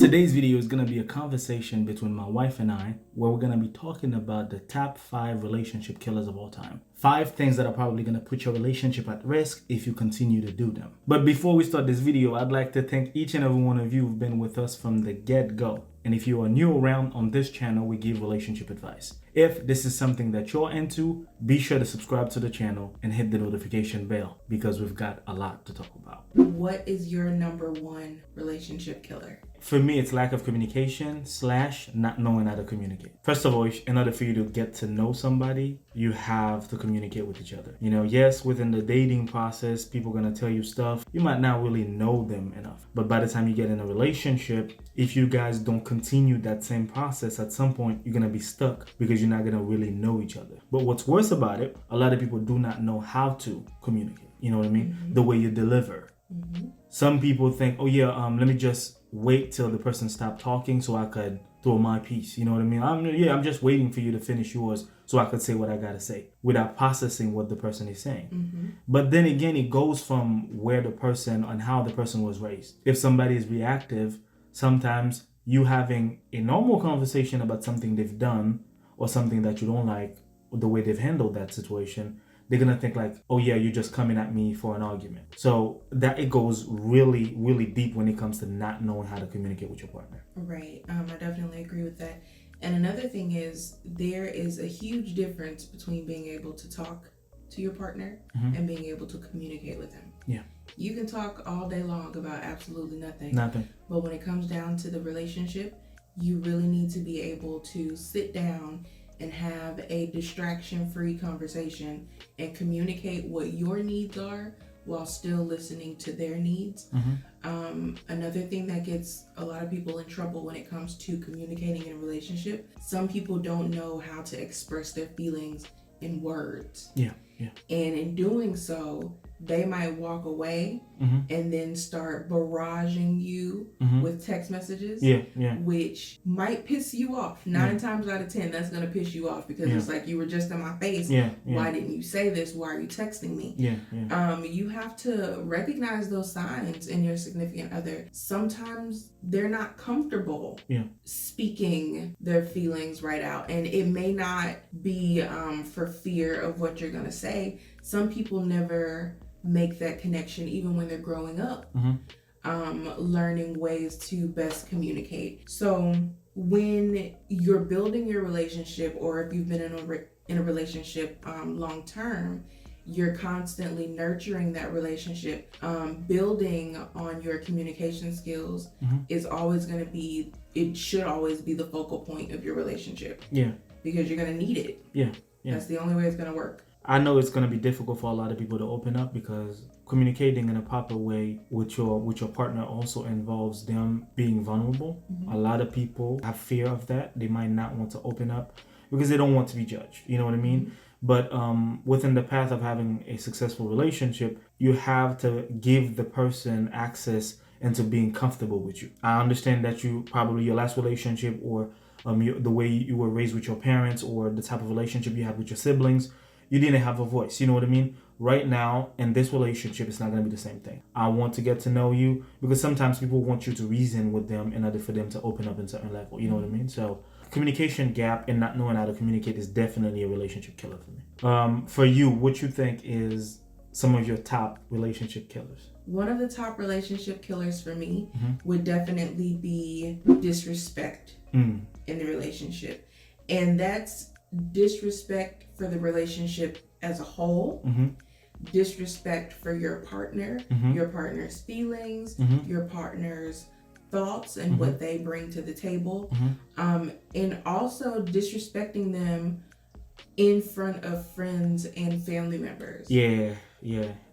Today's video is going to be a conversation between my wife and I, where we're going to be talking about the top 5 relationship killers of all time. 5 things that are probably going to put your relationship at risk if you continue to do them. But before we start this video, I'd like to thank each and every one of you who've been with us from the get-go. And if you are new around on this channel, we give relationship advice. If this is something that you're into, be sure to subscribe to the channel and hit the notification bell because we've got a lot to talk about. What is your number one relationship killer? For me, it's lack of communication / not knowing how to communicate. First of all, in order for you to get to know somebody, you have to communicate with each other. Yes, within the dating process, people are going to tell you stuff. You might not really know them enough. But by the time you get in a relationship, if you guys don't continue that same process, at some point, you're going to be stuck because you're not going to really know each other. But what's worse about it, a lot of people do not know how to communicate. You know what I mean? Mm-hmm. The way you deliver. Mm-hmm. Some people think, let me just wait till the person stopped talking so I could throw my piece. You know what I mean? I'm just waiting for you to finish yours so I could say what I got to say without processing what the person is saying. Mm-hmm. But then again, it goes from where the person and how the person was raised. If somebody is reactive, sometimes you having a normal conversation about something they've done or something that you don't like, the way they've handled that situation, they're going to think like, oh yeah, you're just coming at me for an argument. So that it goes really, really deep when it comes to not knowing how to communicate with your partner. Right. I definitely agree with that. And another thing is there is a huge difference between being able to talk to your partner and being able to communicate with them. Yeah. You can talk all day long about absolutely nothing. Nothing. But when it comes down to the relationship, you really need to be able to sit down and have a distraction-free conversation and communicate what your needs are while still listening to their needs. Mm-hmm. Another thing that gets a lot of people in trouble when it comes to communicating in a relationship, some people don't know how to express their feelings in words. Yeah. And in doing so, they might walk away and then start barraging you with text messages, which might piss you off. 9 times out of 10, that's going to piss you off because it's like, you were just in my face. Why didn't you say this? Why are you texting me? You have to recognize those signs in your significant other. Sometimes they're not comfortable speaking their feelings right out. And it may not be for fear of what you're going to say. Some people never make that connection even when they're growing up, learning ways to best communicate. So when you're building your relationship, or if you've been in a relationship long term, you're constantly nurturing that relationship. Building on your communication skills is always going to be, it should always be the focal point of your relationship. Yeah. Because you're going to need it. Yeah. That's the only way it's going to work. I know it's going to be difficult for a lot of people to open up because communicating in a proper way with your partner also involves them being vulnerable. A lot of people have fear of that. They might not want to open up because they don't want to be judged. You know what I mean? But within the path of having a successful relationship, you have to give the person access into being comfortable with you. I understand that your last relationship or the way you were raised with your parents or the type of relationship you had with your siblings, you didn't have a voice. You know what I mean? Right now, in this relationship, it's not going to be the same thing. I want to get to know you because sometimes people want you to reason with them in order for them to open up in a certain level. You know what I mean? So communication gap and not knowing how to communicate is definitely a relationship killer for me. For you, what you think is some of your top relationship killers? One of the top relationship killers for me would definitely be disrespect in the relationship. And that's disrespect for the relationship as a whole, disrespect for your partner, your partner's feelings, your partner's thoughts and what they bring to the table, and also disrespecting them in front of friends and family members. Yeah.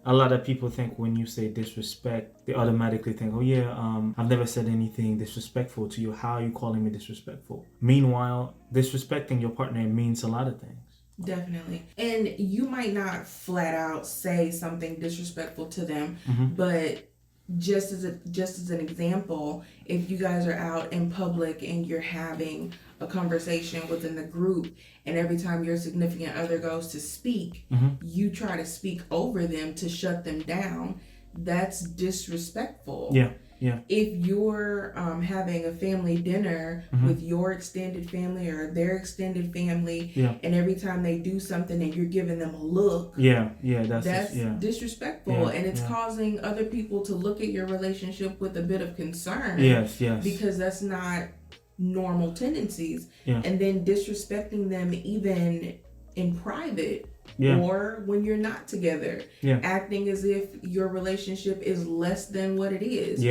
A lot of people think when you say disrespect, they automatically think, I've never said anything disrespectful to you. How are you calling me disrespectful? Meanwhile, disrespecting your partner means a lot of things. Definitely. And you might not flat out say something disrespectful to them, but just as an example, if you guys are out in public and you're having a conversation within the group, and every time your significant other goes to speak, you try to speak over them to shut them down, that's disrespectful. Yeah. Yeah. If you're having a family dinner with your extended family or their extended family, and every time they do something and you're giving them a look, that's disrespectful, and it's causing other people to look at your relationship with a bit of concern. Yes. Because that's not normal tendencies. And then disrespecting them even in private. Or when you're not together, acting as if your relationship is less than what it is,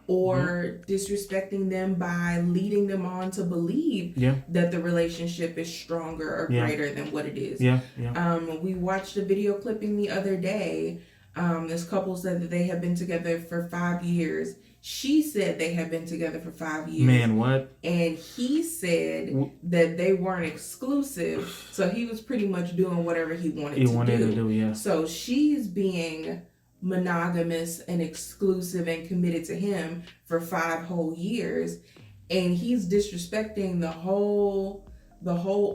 or disrespecting them by leading them on to believe that the relationship is stronger or greater than what it is. We watched a video clipping the other day. This couple said that they have been together for 5 years. She said they had been together for 5 years. Man, what? And he said that they weren't exclusive, so he was pretty much doing whatever he wanted to do. So she's being monogamous and exclusive and committed to him for 5 whole years, and he's disrespecting the whole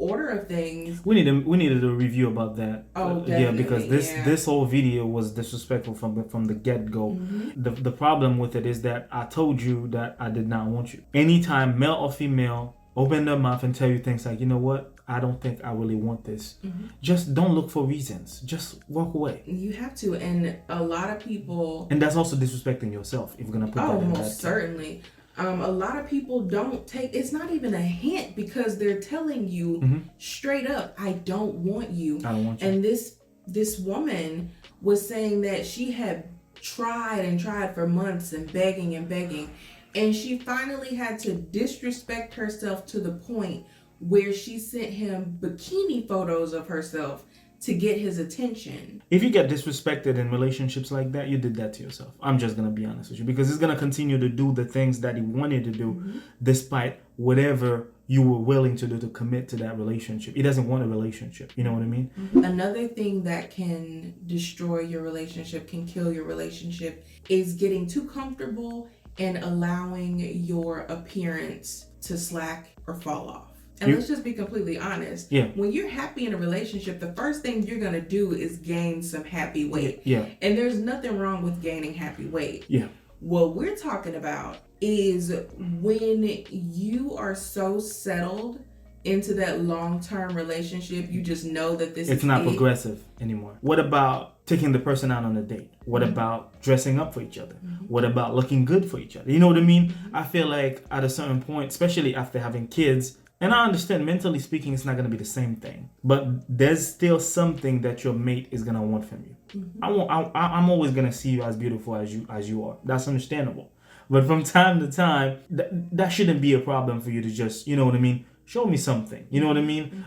order of things. We needed a review about that. Oh, definitely. Because this whole video was disrespectful from the get-go. The problem with it is that I told you that I did not want you. Anytime male or female open their mouth and tell you things like, you know what, I don't think I really want this. Just don't look for reasons. Just walk away. You have to, and a lot of people. And that's also disrespecting yourself if you're gonna put that in that. Oh, most certainly. A lot of people don't take, it's not even a hint because they're telling you straight up, I don't want you. I don't want you. And this woman was saying that she had tried and tried for months and begging. And she finally had to disrespect herself to the point where she sent him bikini photos of herself to get his attention. If you get disrespected in relationships like that, you did that to yourself. I'm just going to be honest with you, because he's going to continue to do the things that he wanted to do despite whatever you were willing to do to commit to that relationship. He doesn't want a relationship. You know what I mean? Another thing that can destroy your relationship, can kill your relationship, is getting too comfortable and allowing your appearance to slack or fall off. And let's just be completely honest. When you're happy in a relationship, the first thing you're going to do is gain some happy weight. And there's nothing wrong with gaining happy weight. What we're talking about is when you are so settled into that long-term relationship, you just know that it's not progressive anymore. What about taking the person out on a date? What about dressing up for each other? What about looking good for each other? You know what I mean? I feel like at a certain point, especially after having kids, and I understand, mentally speaking, it's not going to be the same thing. But there's still something that your mate is going to want from you. I'm always going to see you as beautiful as you are. That's understandable. But from time to time, that shouldn't be a problem for you to just, you know what I mean, show me something. You know what I mean?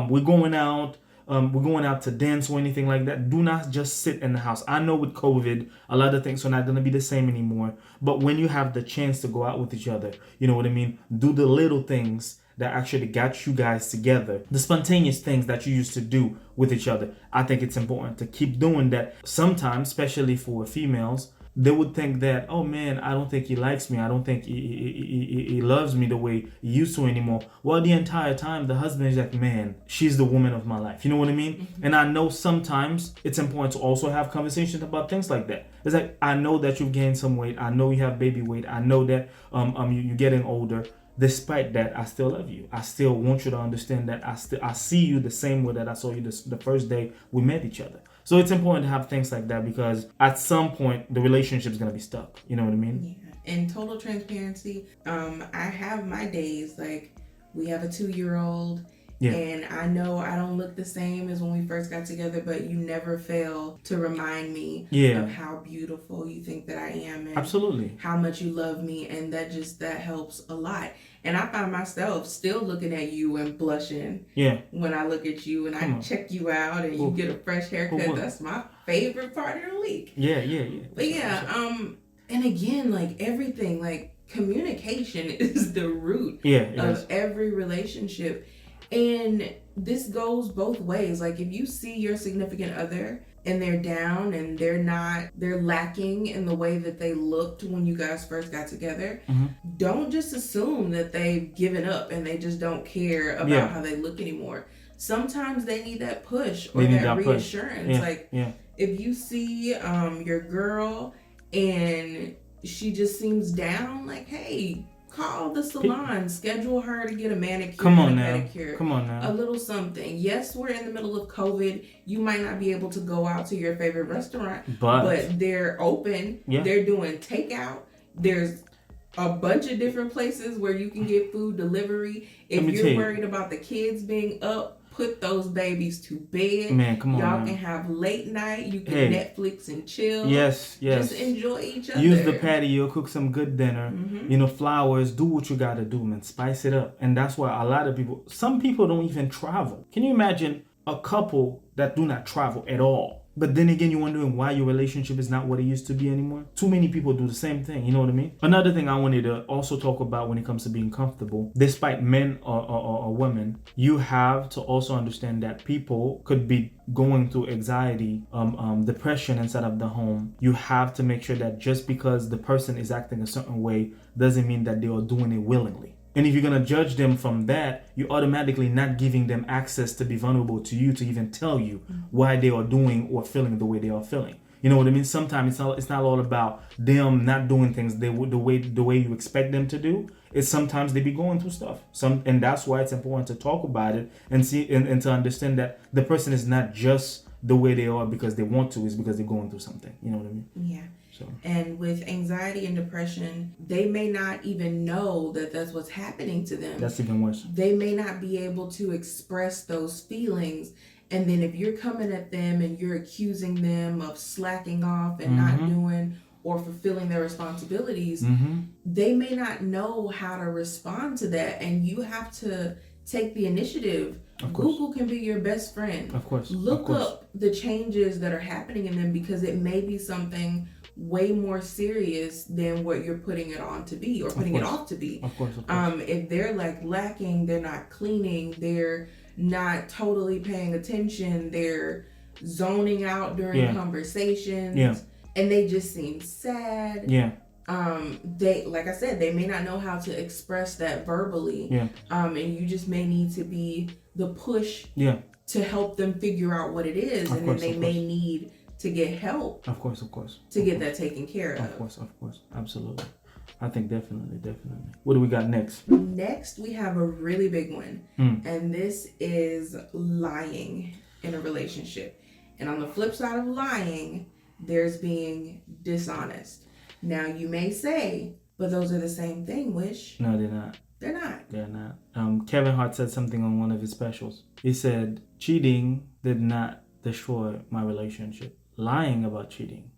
We're going out. We're going out to dance or anything like that. Do not just sit in the house. I know with COVID, a lot of things are not going to be the same anymore. But when you have the chance to go out with each other, you know what I mean? Do the little things that actually got you guys together, the spontaneous things that you used to do with each other. I think it's important to keep doing that. Sometimes, especially for females, they would think that, oh man, I don't think he likes me. I don't think he loves me the way he used to anymore. Well, the entire time, the husband is like, man, she's the woman of my life. You know what I mean? And I know sometimes it's important to also have conversations about things like that. It's like, I know that you've gained some weight. I know you have baby weight. I know that you're getting older. Despite that, I still love you. I still want you to understand that I see you the same way that I saw you the first day we met each other. So it's important to have things like that, because at some point the relationship is going to be stuck. You know what I mean? Yeah. In total transparency, I have my days. Like, we have a 2-year-old. And I know I don't look the same as when we first got together, but you never fail to remind me of how beautiful you think that I am, and absolutely how much you love me, and that helps a lot. And I find myself still looking at you and blushing when I look at you and I check you out and you get a fresh haircut. That's my favorite part of the week. But and again, like everything, like communication is the root of every relationship. And this goes both ways. Like, if you see your significant other and they're down and they're lacking in the way that they looked when you guys first got together, don't just assume that they've given up and they just don't care about how they look anymore. Sometimes they need that push or that reassurance. If you see your girl and she just seems down, like, hey, call the salon, schedule her to get a manicure, pedicure. Come on now. A little something. Yes, we're in the middle of COVID. You might not be able to go out to your favorite restaurant, but they're open. Yeah. They're doing takeout. There's a bunch of different places where you can get food delivery. If you're worried about the kids being up, put those babies to bed. Man, come on. Y'all can have late night. You can Netflix and chill. Yes. Just enjoy each other. Use the patio, cook some good dinner. Flowers. Do what you gotta do, man. Spice it up. And that's why a lot of people, some people don't even travel. Can you imagine a couple that do not travel at all? But then again, you're wondering why your relationship is not what it used to be anymore. Too many people do the same thing. You know what I mean? Another thing I wanted to also talk about when it comes to being comfortable, despite men or women, you have to also understand that people could be going through anxiety, depression inside of the home. You have to make sure that just because the person is acting a certain way doesn't mean that they are doing it willingly. And if you're going to judge them from that, you're automatically not giving them access to be vulnerable to you, to even tell you why they are doing or feeling the way they are feeling. You know what I mean? Sometimes it's not all about them not doing things the way you expect them to do. It's sometimes they be going through stuff. And that's why it's important to talk about it and see and to understand that the person is not just the way they are because they want to, it's because they're going through something. You know what I mean? Yeah. And with anxiety and depression, they may not even know that that's what's happening to them. That's even worse. They may not be able to express those feelings. And then if you're coming at them and you're accusing them of slacking off and not doing or fulfilling their responsibilities, they may not know how to respond to that. And you have to take the initiative. Google can be your best friend. Of course. Look up the changes that are happening in them, because it may be something way more serious than what you're putting it on to be or putting it off to be. Of course. If they're like lacking, they're not cleaning, they're not totally paying attention, they're zoning out during conversations, and they just seem sad. They, like I said, they may not know how to express that verbally. And you just may need to be the push to help them figure out what it is, and then they may need to get help. Of course. To get that taken care of. Of course. Absolutely. I think definitely. What do we got next? Next, we have a really big one. And this is lying in a relationship. And on the flip side of lying, there's being dishonest. Now, you may say, but those are the same thing, Wish. No, they're not. They're not. Kevin Hart said something on one of his specials. He said, cheating did not destroy my relationship. Lying about cheating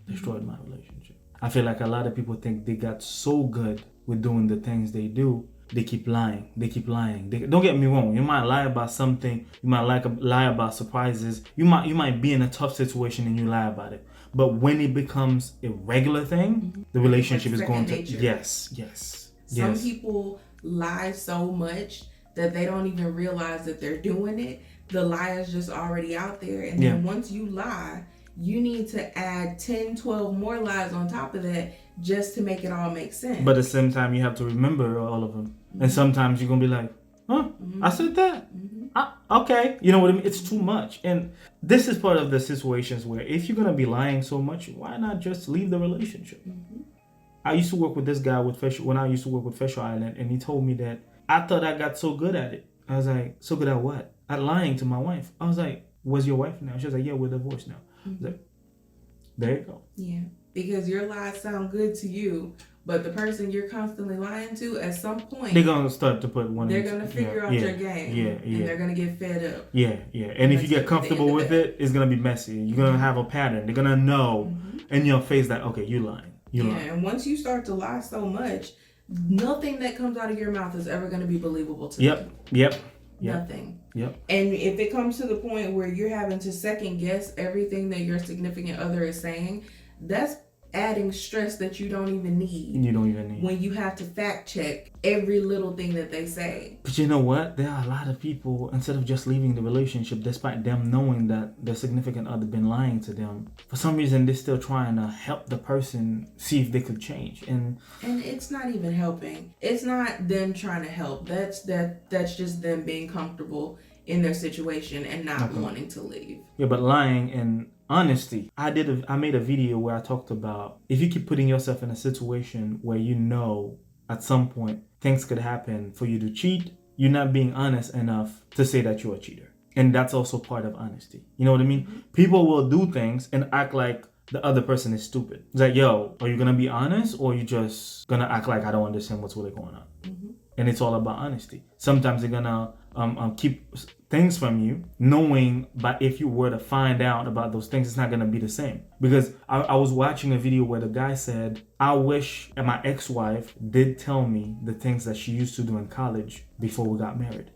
destroyed my relationship. I feel like a lot of people think they got so good with doing the things they do, they keep lying. Don't get me wrong. You might lie about something. You might lie about surprises. You might be in a tough situation and you lie about it. But when it becomes a regular thing, the relationship is going to... Yes. Some people lie so much that they don't even realize that they're doing it. The lie is just already out there. And then once you lie, you need to add 10, 12 more lies on top of that just to make it all make sense. But at the same time, you have to remember all of them. And sometimes you're going to be like, I said that? Okay. You know what I mean? It's too much. And this is part of the situations where if you're going to be lying so much, why not just leave the relationship? I used to work with this guy when I used to work with Fisher Island, and he told me that I thought I got so good at it. I was like, so good at what? At lying to my wife. I was like, where's your wife now? She was like, yeah, we're divorced now. Like, there you go. Yeah, because your lies sound good to you, but the person you're constantly lying to, at some point, they're gonna start to put one. They're gonna figure out your game. And they're gonna get fed up. And if you get comfortable with it, it's gonna be messy. You're gonna have a pattern. They're gonna know in your face that okay, you lying. And once you start to lie so much, nothing that comes out of your mouth is ever gonna be believable to them. Nothing. And if it comes to the point where you're having to second guess everything that your significant other is saying, that's adding stress that you don't even need. When you have to fact check every little thing that they say. But you know what? There are a lot of people, instead of just leaving the relationship, despite them knowing that their significant other been lying to them, for some reason they're still trying to help the person see if they could change. And it's not even helping. It's not them trying to help. That's just them being comfortable in their situation and not wanting to leave. Yeah, but lying and honesty. I made a video where I talked about if you keep putting yourself in a situation where you know at some point things could happen for you to cheat, you're not being honest enough to say that you're a cheater. And that's also part of honesty. You know what I mean? Mm-hmm. People will do things and act like the other person is stupid. It's like, yo, are you going to be honest or are you just going to act like I don't understand what's really going on? Mm-hmm. And it's all about honesty. Sometimes they're going to keep things from you, knowing, but if you were to find out about those things, it's not going to be the same. Because I was watching a video where the guy said, I wish my ex-wife did tell me the things that she used to do in college before we got married.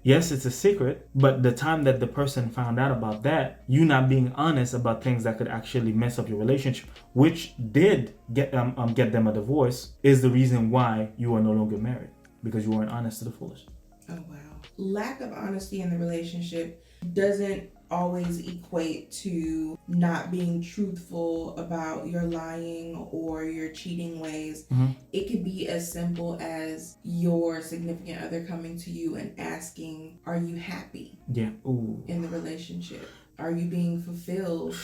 Yes, it's a secret, but the time that the person found out about that, you not being honest about things that could actually mess up your relationship, which did get them a divorce, is the reason why you are no longer married, because you weren't honest to the fullest. Oh, wow. Lack of honesty in the relationship doesn't always equate to not being truthful about your lying or your cheating ways. Mm-hmm. It could be as simple as your significant other coming to you and asking, are you happy? Yeah. Ooh. In the relationship? Are you being fulfilled?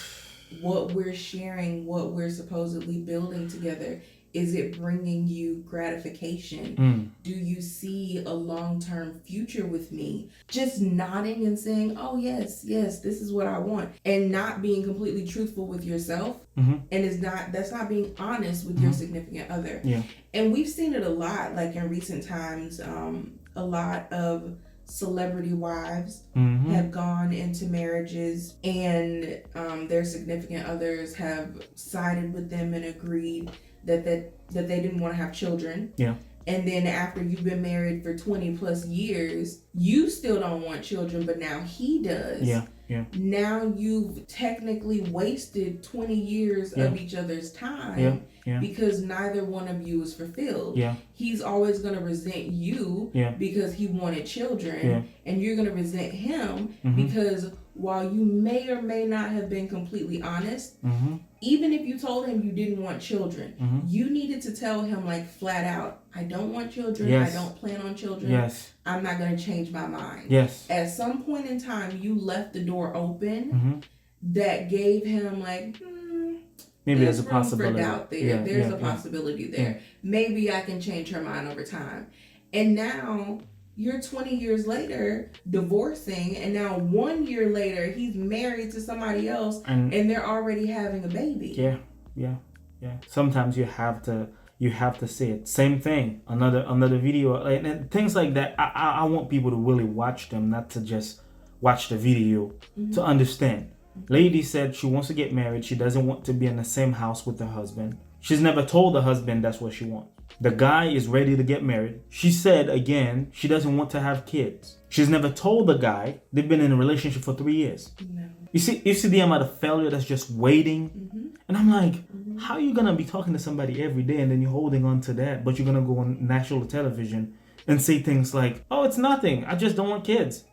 What we're sharing, what we're supposedly building together, is it bringing you gratification? Do you see a long-term future with me? Just nodding and saying, oh, yes, this is what I want. And not being completely truthful with yourself. Mm-hmm. And that's not being honest with your significant other. Yeah. And we've seen it a lot, like in recent times, a lot of celebrity wives have gone into marriages and their significant others have sided with them and agreed that they didn't want to have children. Yeah. And then after you've been married for 20 plus years, you still don't want children, but now he does. Yeah. Yeah. Now you've technically wasted 20 years of each other's time because neither one of you is fulfilled. Yeah. He's always going to resent you because he wanted children, and you're going to resent him because while you may or may not have been completely honest, even if you told him you didn't want children, you needed to tell him like flat out, I don't want children. Yes. I don't plan on children. Yes. I'm not going to change my mind. Yes. At some point in time, you left the door open that gave him like, maybe there's a possibility. For doubt there. Yeah, there's a possibility there. Yeah. Maybe I can change her mind over time. And now you're 20 years later divorcing, and now 1 year later he's married to somebody else, and they're already having a baby. Yeah. Sometimes you have to say it. Same thing. Another video and things like that. I want people to really watch them, not to just watch the video to understand. Lady said she wants to get married. She doesn't want to be in the same house with her husband. She's never told the husband that's what she wants. The guy is ready to get married. She said again she doesn't want to have kids. She's never told the guy. They've been in a relationship for 3 years. No. You see the amount of failure that's just waiting. And I'm like, how are you gonna be talking to somebody every day and then you're holding on to that, but you're gonna go on national television and say things like, "Oh, it's nothing. I just don't want kids."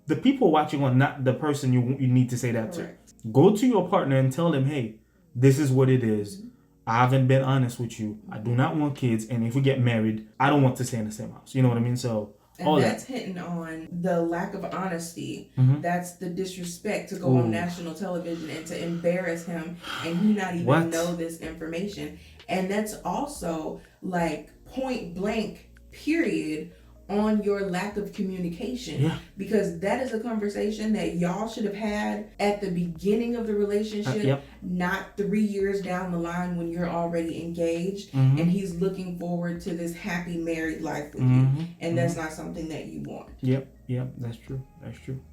The people watching are not the person you need to say that Correct. To. Go to your partner and tell them, hey, this is what it is. I haven't been honest with you. I do not want kids. And if we get married, I don't want to stay in the same house. You know what I mean? So and that's hitting on the lack of honesty. That's the disrespect to go on national television and to embarrass him and you not even know this information. And that's also like point blank period on your lack of communication, because that is a conversation that y'all should have had at the beginning of the relationship, not 3 years down the line when you're already engaged and he's looking forward to this happy married life with you, and that's not something that you want. Yep, that's true.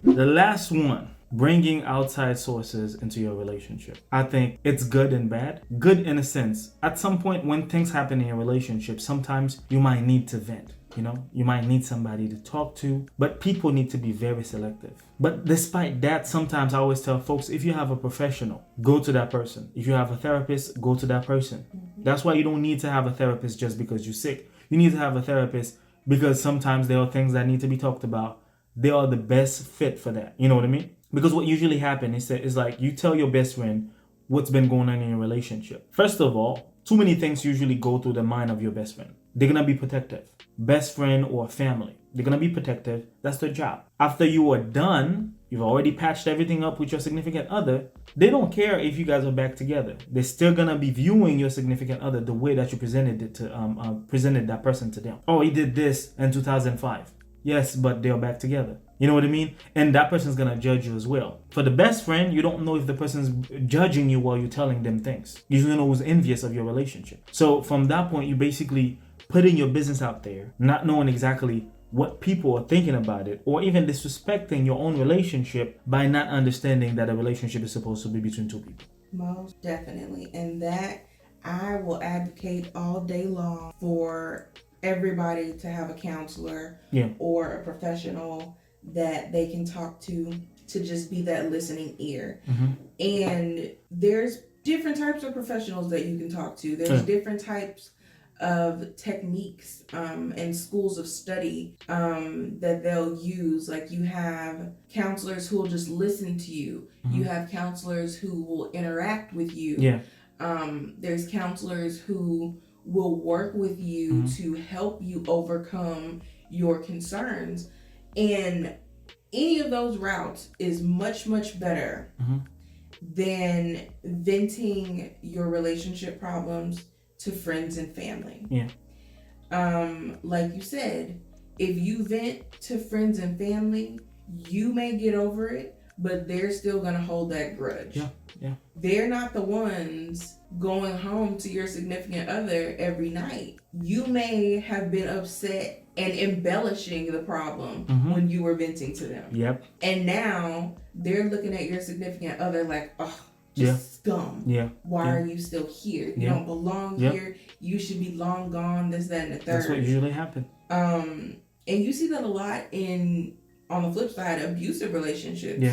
The last one, bringing outside sources into your relationship. I think it's good and bad. Good in a sense. At some point when things happen in your relationship, sometimes you might need to vent. You know, you might need somebody to talk to, but people need to be very selective. But despite that, sometimes I always tell folks, if you have a professional, go to that person. If you have a therapist, go to that person. That's why you don't need to have a therapist just because you're sick. You need to have a therapist because sometimes there are things that need to be talked about. They are the best fit for that. You know what I mean? Because what usually happens is like you tell your best friend what's been going on in your relationship. First of all, too many things usually go through the mind of your best friend. they're gonna be protective. Best friend or family, they're gonna be protective. That's their job. After you are done, you've already patched everything up with your significant other. They don't care if you guys are back together. They're still gonna be viewing your significant other the way that you presented it to presented that person to them. Oh, he did this in 2005. Yes, but they're back together. You know what I mean? And that person's gonna judge you as well. For the best friend, you don't know if the person's judging you while you're telling them things. You don't know who's envious of your relationship. So from that point, you basically putting your business out there, not knowing exactly what people are thinking about it, or even disrespecting your own relationship by not understanding that a relationship is supposed to be between two people. Most definitely. And that I will advocate all day long for everybody to have a counselor or a professional that they can talk to just be that listening ear. And there's different types of professionals that you can talk to. There's different types of techniques and schools of study that they'll use. Like you have counselors who will just listen to you. You have counselors who will interact with you. There's counselors who will work with you to help you overcome your concerns. And any of those routes is much, much better than venting your relationship problems to friends and family. Like you said, if you vent to friends and family, you may get over it, but they're still gonna hold that grudge. They're not the ones going home to your significant other every night. You may have been upset and embellishing the problem when you were venting to them. And now they're looking at your significant other like, oh, scum. Why are you still here? You don't belong here. You should be long gone, this, that, and the third. That's what usually happens. And you see that a lot on the flip side, abusive relationships.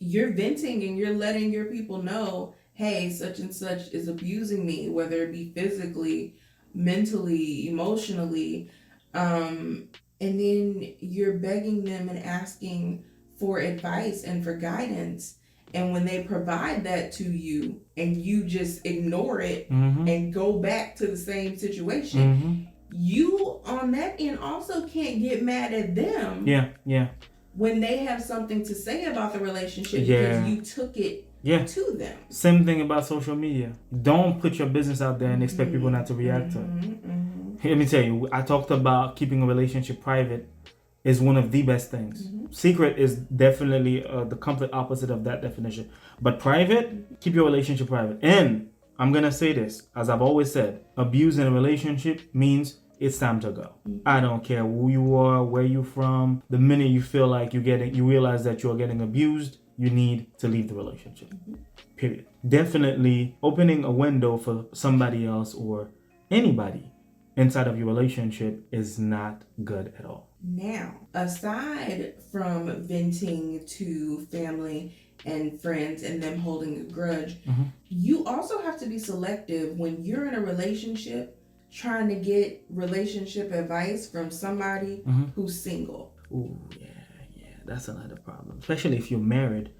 You're venting and you're letting your people know, hey, such and such is abusing me, whether it be physically, mentally, emotionally. And then you're begging them and asking for advice and for guidance. And when they provide that to you and you just ignore it and go back to the same situation, you on that end also can't get mad at them. When they have something to say about the relationship because you took it to them. Same thing about social media. Don't put your business out there and expect people not to react to it. Let me tell you, I talked about keeping a relationship private is one of the best things. Secret is definitely the complete opposite of that definition. But private, keep your relationship private. And I'm going to say this, as I've always said, abuse in a relationship means it's time to go. I don't care who you are, where you're from. The minute you feel like you realize that you're getting abused, you need to leave the relationship. Period. Definitely opening a window for somebody else or anybody inside of your relationship is not good at all. Now, aside from venting to family and friends and them holding a grudge, you also have to be selective when you're in a relationship trying to get relationship advice from somebody who's single. Ooh, yeah, that's another problem. Especially if you're married,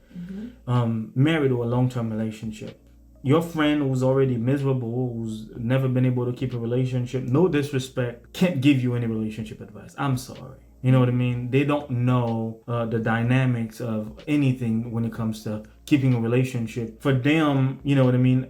married or a long-term relationship. Your friend who's already miserable, who's never been able to keep a relationship, no disrespect, can't give you any relationship advice. I'm sorry. You know what I mean? They don't know the dynamics of anything when it comes to keeping a relationship. For them, you know what I mean?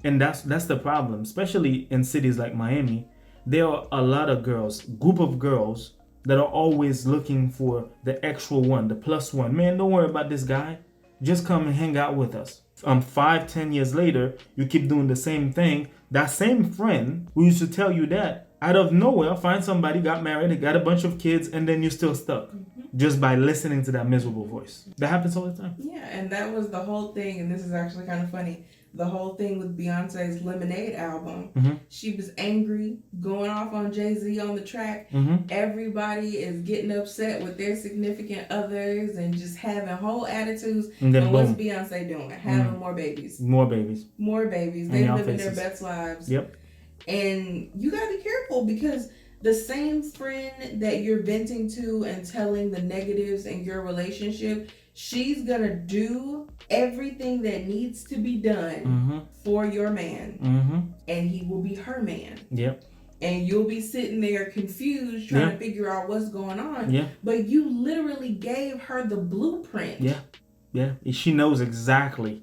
And that's the problem. Especially in cities like Miami, there are a lot of group of girls that are always looking for the extra one, the plus one. Man, don't worry about this guy. Just come and hang out with us. 5-10 years later, you keep doing the same thing. That same friend who used to tell you that, out of nowhere, find somebody, got married, got a bunch of kids, and then you're still stuck just by listening to that miserable voice. That happens all the time. Yeah, and that was the whole thing, and this is actually kind of funny. The whole thing with Beyonce's Lemonade album, she was angry, going off on Jay-Z on the track. Everybody is getting upset with their significant others and just having whole attitudes. And what's Beyonce doing? Having more babies. More babies. They living their best lives. And you gotta be careful because the same friend that you're venting to and telling the negatives in your relationship, she's gonna do everything that needs to be done for your man, and he will be her man. and you'll be sitting there confused trying to figure out what's going on. But you literally gave her the blueprint. She knows exactly.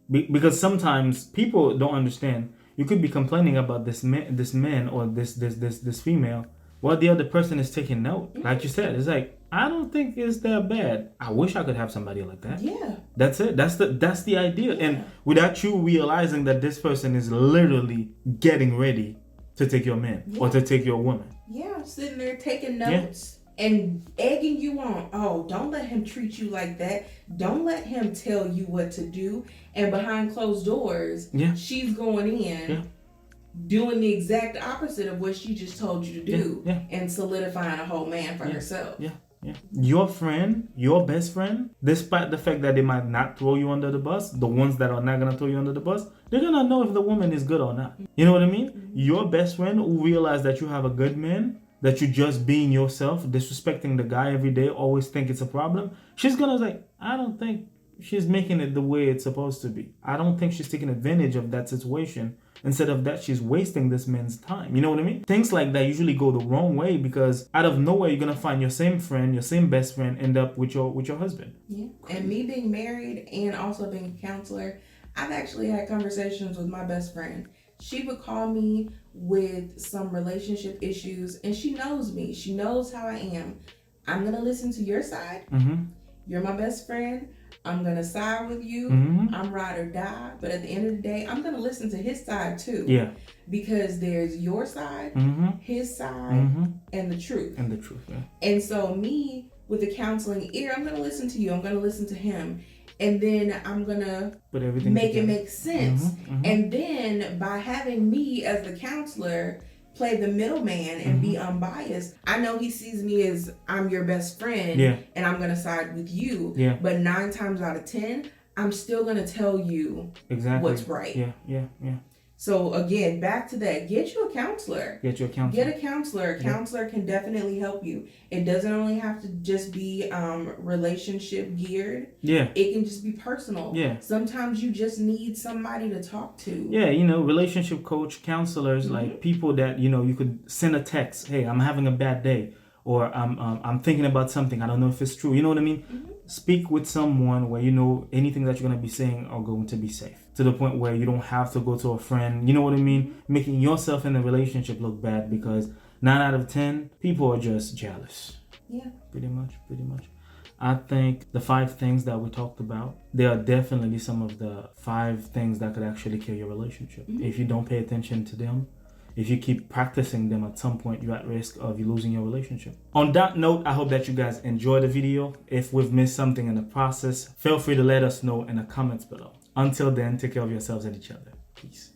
Because sometimes people don't understand. You could be complaining about this man or this female, while the other person is taking note. Like you said, it's like, I don't think it's that bad. I wish I could have somebody like that. That's it. That's the idea. And without you realizing that this person is literally getting ready to take your man or to take your woman. Sitting there taking notes. And egging you on. Oh, don't let him treat you like that. Don't let him tell you what to do. And behind closed doors, she's going in, doing the exact opposite of what she just told you to do, and solidifying a whole man for herself. Your friend, your best friend, despite the fact that they might not throw you under the bus, the ones that are not going to throw you under the bus, they're going to know if the woman is good or not. You know what I mean? Your best friend who realize that you have a good man, that you're just being yourself, disrespecting the guy every day, always think it's a problem, she's gonna say, I don't think she's making it the way it's supposed to be. I don't think she's taking advantage of that situation. Instead of that, she's wasting this man's time. You know what I mean? Things like that usually go the wrong way, because out of nowhere, you're gonna find your same friend, your same best friend, end up with your husband. And me being married and also being a counselor, I've actually had conversations with my best friend. She would call me with some relationship issues, and she knows me. She knows how I am. I'm going to listen to your side. You're my best friend. I'm going to side with you. I'm ride or die. But at the end of the day, I'm going to listen to his side too. Because there's your side, his side, and the truth. And so me, with the counseling ear, I'm going to listen to you. I'm going to listen to him. And then I'm going to make it make sense. And then by having me as the counselor play the middleman and be unbiased, I know he sees me as I'm your best friend and I'm going to side with you. But 9 times out of 10, I'm still going to tell you what's right. So again, back to that, get you a counselor. Get a counselor. A counselor can definitely help you. It doesn't only have to just be relationship geared. It can just be personal. Sometimes you just need somebody to talk to. Relationship coach, counselors, like people that, you could send a text, hey, I'm having a bad day, or I'm thinking about something, I don't know if it's true. You know what I mean? Speak with someone where anything that you're going to be saying are going to be safe, to the point where you don't have to go to a friend. You know what I mean? Making yourself in a relationship look bad, because 9 out of 10 people are just jealous. Pretty much. I think the 5 things that we talked about, they are definitely some of the 5 things that could actually kill your relationship. If you don't pay attention to them, if you keep practicing them, at some point you're at risk of you losing your relationship. On that note, I hope that you guys enjoyed the video. If we've missed something in the process, feel free to let us know in the comments below. Until then, take care of yourselves and each other. Peace.